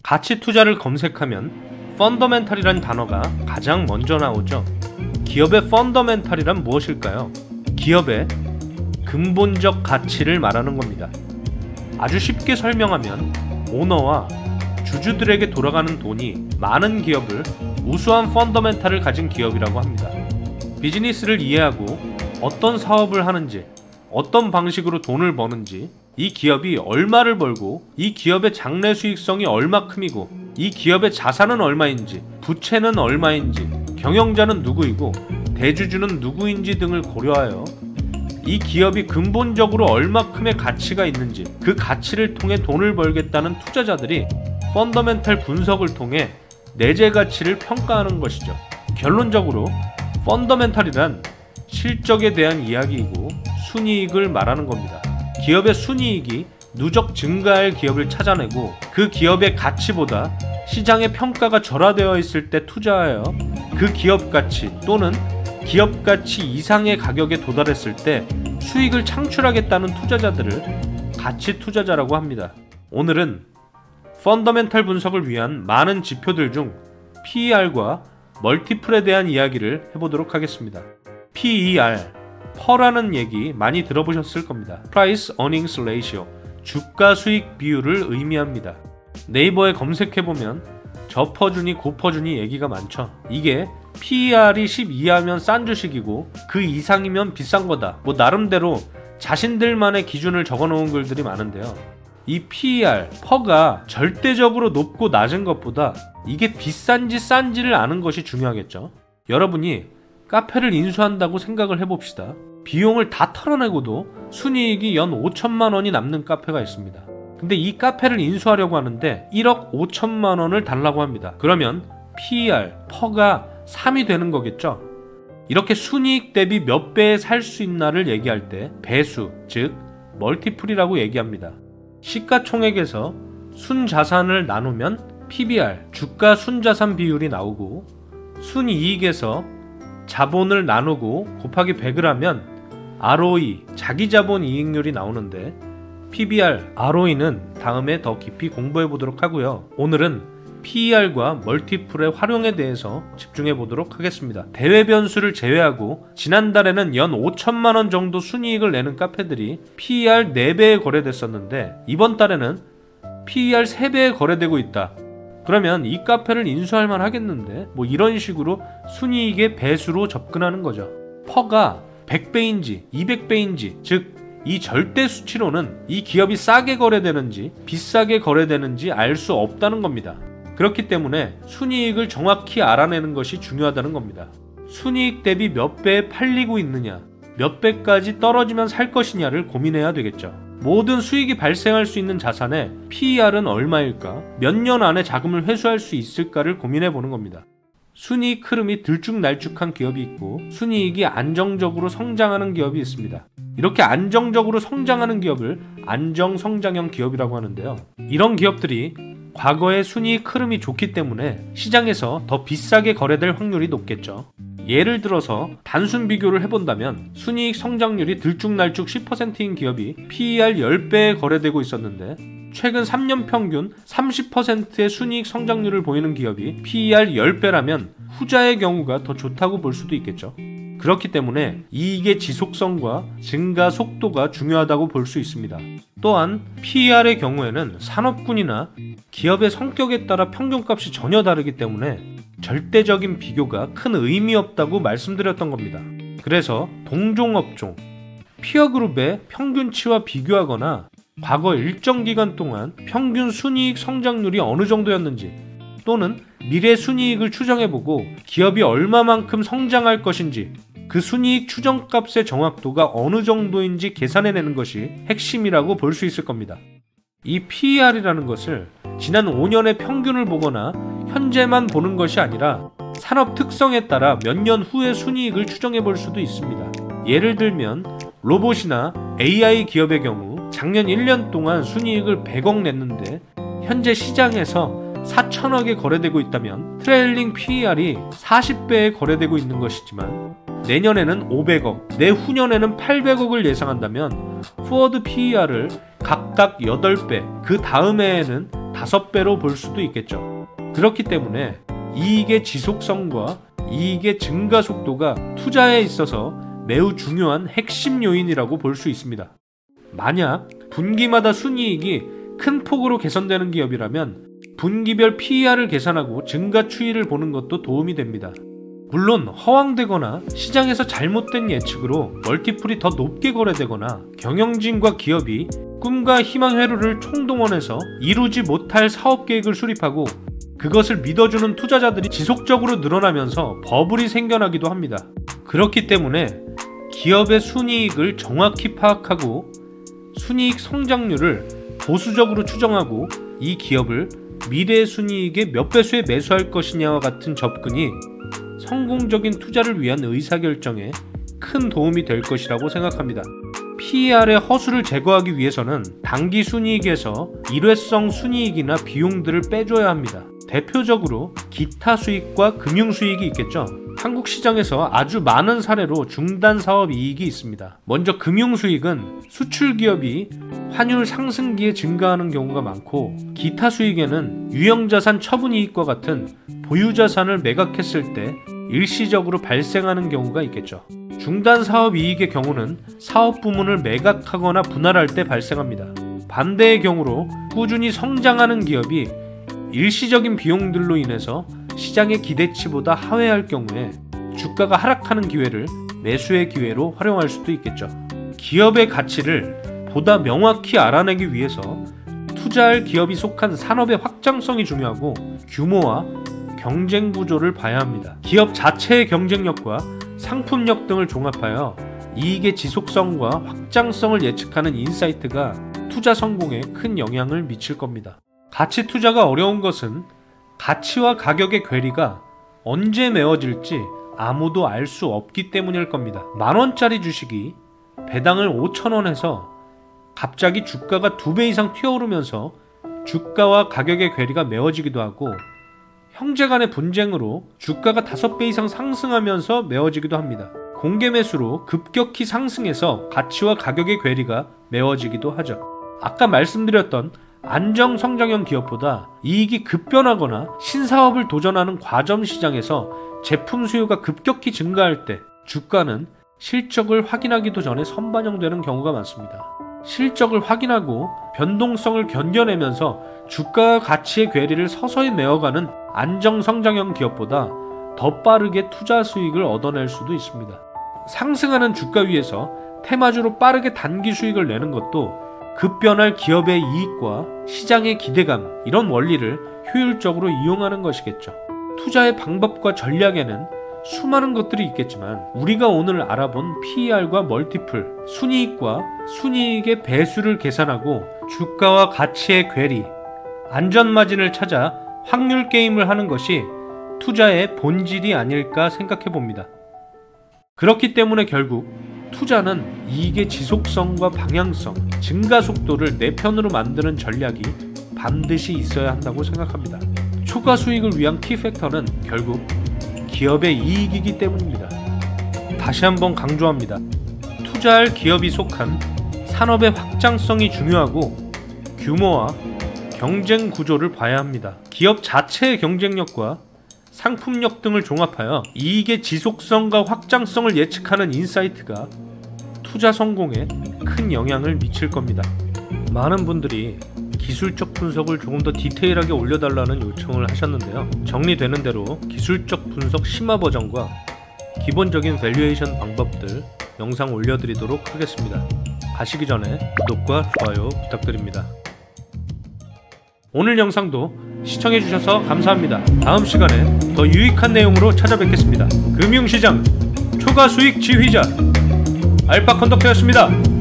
가치 투자를 검색하면 펀더멘탈이란 단어가 가장 먼저 나오죠. 기업의 펀더멘탈이란 무엇일까요? 기업의 근본적 가치를 말하는 겁니다. 아주 쉽게 설명하면 오너와 주주들에게 돌아가는 돈이 많은 기업을 우수한 펀더멘탈을 가진 기업이라고 합니다. 비즈니스를 이해하고 어떤 사업을 하는지, 어떤 방식으로 돈을 버는지, 이 기업이 얼마를 벌고 이 기업의 장래 수익성이 얼마큼이고 이 기업의 자산은 얼마인지, 부채는 얼마인지, 경영자는 누구이고 대주주는 누구인지 등을 고려하여 이 기업이 근본적으로 얼마큼의 가치가 있는지, 그 가치를 통해 돈을 벌겠다는 투자자들이 펀더멘탈 분석을 통해 내재 가치를 평가하는 것이죠. 결론적으로 펀더멘탈이란 실적에 대한 이야기이고 순이익을 말하는 겁니다. 기업의 순이익이 누적 증가할 기업을 찾아내고 그 기업의 가치보다 시장의 평가가 절하되어 있을 때 투자하여 그 기업 가치 또는 기업 가치 이상의 가격에 도달했을 때 수익을 창출하겠다는 투자자들을 가치 투자자라고 합니다. 오늘은 펀더멘탈 분석을 위한 많은 지표들 중 PER과 멀티플에 대한 이야기를 해보도록 하겠습니다. PER, 퍼라는 얘기 많이 들어보셨을 겁니다. Price Earnings Ratio, 주가 수익 비율을 의미합니다. 네이버에 검색해보면 저퍼주니 고퍼주니 얘기가 많죠. 이게 PER이 10 이하면 싼 주식이고 그 이상이면 비싼 거다, 나름대로 자신들만의 기준을 적어놓은 글들이 많은데요. 이 PER, 퍼가 절대적으로 높고 낮은 것보다 이게 비싼지 싼지를 아는 것이 중요하겠죠. 여러분이 카페를 인수한다고 생각을 해봅시다. 비용을 다 털어내고도 순이익이 연 5천만 원이 남는 카페가 있습니다. 근데 이 카페를 인수하려고 하는데 1억 5천만 원을 달라고 합니다. 그러면 PER, 퍼가 3이 되는 거겠죠. 이렇게 순이익 대비 몇 배에 살 수 있나를 얘기할 때 배수, 즉 멀티플이라고 얘기합니다. 시가총액에서 순자산을 나누면 PBR, 주가 순자산 비율이 나오고 순이익에서 자본을 나누고 곱하기 100을 하면 ROE, 자기자본 이익률이 나오는데 PBR, ROE는 다음에 더 깊이 공부해 보도록 하고요. 오늘은 PER과 멀티플의 활용에 대해서 집중해 보도록 하겠습니다. 대외 변수를 제외하고 지난달에는 연 5천만 원 정도 순이익을 내는 카페들이 PER 4배에 거래됐었는데 이번 달에는 PER 3배에 거래되고 있다. 그러면 이 카페를 인수할 만 하겠는데? 이런 식으로 순이익의 배수로 접근하는 거죠. 퍼가 100배인지 200배인지, 즉 이 절대 수치로는 이 기업이 싸게 거래되는지 비싸게 거래되는지 알 수 없다는 겁니다. 그렇기 때문에 순이익을 정확히 알아내는 것이 중요하다는 겁니다. 순이익 대비 몇 배에 팔리고 있느냐, 몇 배까지 떨어지면 살 것이냐를 고민해야 되겠죠. 모든 수익이 발생할 수 있는 자산의 PER은 얼마일까, 몇 년 안에 자금을 회수할 수 있을까를 고민해 보는 겁니다. 순이익 흐름이 들쭉날쭉한 기업이 있고 순이익이 안정적으로 성장하는 기업이 있습니다. 이렇게 안정적으로 성장하는 기업을 안정성장형 기업이라고 하는데요. 이런 기업들이 과거의 순이익 흐름이 좋기 때문에 시장에서 더 비싸게 거래될 확률이 높겠죠. 예를 들어서 단순 비교를 해본다면 순이익 성장률이 들쭉날쭉 10%인 기업이 PER 10배에 거래되고 있었는데 최근 3년 평균 30%의 순이익 성장률을 보이는 기업이 PER 10배라면 후자의 경우가 더 좋다고 볼 수도 있겠죠. 그렇기 때문에 이익의 지속성과 증가 속도가 중요하다고 볼 수 있습니다. 또한 PER의 경우에는 산업군이나 기업의 성격에 따라 평균값이 전혀 다르기 때문에 절대적인 비교가 큰 의미 없다고 말씀드렸던 겁니다. 그래서 동종업종, 피어그룹의 평균치와 비교하거나 과거 일정 기간 동안 평균 순이익 성장률이 어느 정도였는지 또는 미래 순이익을 추정해보고 기업이 얼마만큼 성장할 것인지 그 순이익 추정값의 정확도가 어느 정도인지 계산해내는 것이 핵심이라고 볼 수 있을 겁니다. 이 PER이라는 것을 지난 5년의 평균을 보거나 현재만 보는 것이 아니라 산업 특성에 따라 몇 년 후의 순이익을 추정해 볼 수도 있습니다. 예를 들면 로봇이나 AI 기업의 경우 작년 1년 동안 순이익을 100억 냈는데 현재 시장에서 4천억에 거래되고 있다면 트레일링 PER이 40배에 거래되고 있는 것이지만 내년에는 500억, 내후년에는 800억을 예상한다면 포워드 PER을 각각 8배, 그 다음 해에는 5배로 볼 수도 있겠죠. 그렇기 때문에 이익의 지속성과 이익의 증가 속도가 투자에 있어서 매우 중요한 핵심 요인이라고 볼 수 있습니다. 만약 분기마다 순이익이 큰 폭으로 개선되는 기업이라면 분기별 PER을 계산하고 증가 추이를 보는 것도 도움이 됩니다. 물론 허황되거나 시장에서 잘못된 예측으로 멀티플이 더 높게 거래되거나 경영진과 기업이 꿈과 희망 회로를 총동원해서 이루지 못할 사업 계획을 수립하고 그것을 믿어주는 투자자들이 지속적으로 늘어나면서 버블이 생겨나기도 합니다. 그렇기 때문에 기업의 순이익을 정확히 파악하고 순이익 성장률을 보수적으로 추정하고 이 기업을 미래의 순이익의 몇 배수에 매수할 것이냐와 같은 접근이 성공적인 투자를 위한 의사결정에 큰 도움이 될 것이라고 생각합니다. PER의 허수를 제거하기 위해서는 단기 순이익에서 일회성 순이익이나 비용들을 빼줘야 합니다. 대표적으로 기타 수익과 금융 수익이 있겠죠. 한국 시장에서 아주 많은 사례로 중단 사업 이익이 있습니다. 먼저 금융 수익은 수출 기업이 환율 상승기에 증가하는 경우가 많고, 기타 수익에는 유형자산 처분 이익과 같은 보유자산을 매각했을 때 일시적으로 발생하는 경우가 있겠죠. 중단 사업 이익의 경우는 사업 부문을 매각하거나 분할할 때 발생합니다. 반대의 경우로 꾸준히 성장하는 기업이 일시적인 비용들로 인해서 시장의 기대치보다 하회할 경우에 주가가 하락하는 기회를 매수의 기회로 활용할 수도 있겠죠. 기업의 가치를 보다 명확히 알아내기 위해서 투자할 기업이 속한 산업의 확장성이 중요하고 규모와 경쟁 구조를 봐야 합니다. 기업 자체의 경쟁력과 상품력 등을 종합하여 이익의 지속성과 확장성을 예측하는 인사이트가 투자 성공에 큰 영향을 미칠 겁니다. 가치 투자가 어려운 것은 가치와 가격의 괴리가 언제 메워질지 아무도 알 수 없기 때문일 겁니다. 만원짜리 주식이 배당을 5,000원에서 갑자기 주가가 2배 이상 튀어오르면서 주가와 가격의 괴리가 메워지기도 하고, 형제간의 분쟁으로 주가가 5배 이상 상승하면서 메워지기도 합니다. 공개 매수로 급격히 상승해서 가치와 가격의 괴리가 메워지기도 하죠. 아까 말씀드렸던 안정성장형 기업보다 이익이 급변하거나 신사업을 도전하는 과점 시장에서 제품 수요가 급격히 증가할 때 주가는 실적을 확인하기도 전에 선반영되는 경우가 많습니다. 실적을 확인하고 변동성을 견뎌내면서 주가와 가치의 괴리를 서서히 메워가는 안정성장형 기업보다 더 빠르게 투자 수익을 얻어낼 수도 있습니다. 상승하는 주가 위에서 테마주로 빠르게 단기 수익을 내는 것도 급변할 기업의 이익과 시장의 기대감, 이런 원리를 효율적으로 이용하는 것이겠죠. 투자의 방법과 전략에는 수많은 것들이 있겠지만 우리가 오늘 알아본 PER과 멀티플, 순이익과 순이익의 배수를 계산하고 주가와 가치의 괴리, 안전마진을 찾아 확률 게임을 하는 것이 투자의 본질이 아닐까 생각해 봅니다. 그렇기 때문에 결국 투자는 이익의 지속성과 방향성, 증가 속도를 내 편으로 만드는 전략이 반드시 있어야 한다고 생각합니다. 초과 수익을 위한 키팩터는 결국 기업의 이익이기 때문입니다. 다시 한번 강조합니다. 투자할 기업이 속한 산업의 확장성이 중요하고 규모와 경쟁 구조를 봐야 합니다. 기업 자체의 경쟁력과 상품력 등을 종합하여 이익의 지속성과 확장성을 예측하는 인사이트가 투자 성공에 큰 영향을 미칠 겁니다. 많은 분들이 기술적 분석을 조금 더 디테일하게 올려달라는 요청을 하셨는데요. 정리되는 대로 기술적 분석 심화 버전과 기본적인 밸류에이션 방법들 영상 올려드리도록 하겠습니다. 가시기 전에 구독과 좋아요 부탁드립니다. 오늘 영상도 시청해주셔서 감사합니다. 다음 시간에 더 유익한 내용으로 찾아뵙겠습니다. 금융시장 초과수익 지휘자 알파 컨덕터였습니다.